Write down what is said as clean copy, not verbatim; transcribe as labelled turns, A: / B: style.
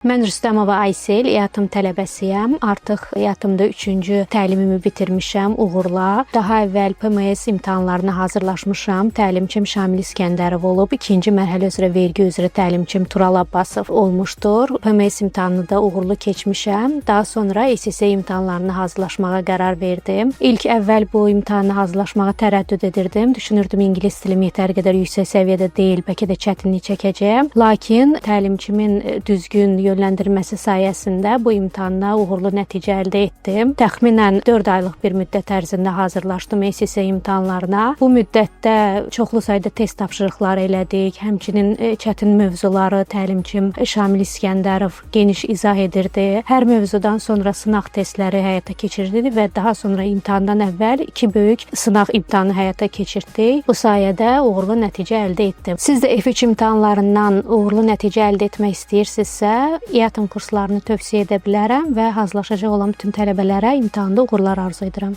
A: Mən Rüstəmova Aysel, EATM tələbəsiyəm. Artıq EATM-da 3-cü təlimimi bitirmişəm uğurla. Daha əvvəl PMS imtahanlarına hazırlaşmışam. Təlimçim Şamil İskəndərov olub. 2-ci mərhələ üzrə vergi üzrə təlimçim Tural Abbasov olmuşdur. PMS imtahanını da uğurlu keçmişəm. Daha sonra SSC imtahanlarına hazırlaşmağa qərar verdim. İlk əvvəl bu imtahana hazırlaşmağa tərəddüd edirdim. Düşünürdüm ingilis dilim yetər qədər yüksək səviyyədə deyil, bəlkə də çətinlik çəkəcəyəm. Lakin təlimçimin düzgün yönləndirməsi sayəsində bu imtahana uğurlu nəticə əldə etdim. Təxminən 4 aylıq bir müddət ərzində hazırlaşdım SSC imtahanlarına. Bu müddətdə çoxlu sayda test tapşırıqları elədik. Həmçinin çətin mövzuları təlimçim Şamil İskəndərov geniş izah edirdi. Hər mövzudan sonra sınaq testləri həyata keçirirdi və daha sonra imtahandan əvvəl 2 böyük sınaq imtahanı həyata keçirdik. Bu sayədə uğurlu nəticə əldə etdim. Siz də F3 imtahanlarından uğurlu nəticə əldə etmək istəyirsinizsə, EATM kurslarını tövsiyə edə bilərəm və hazırlaşacaq olan bütün tələbələrə imtahanda uğurlar arzu edirəm.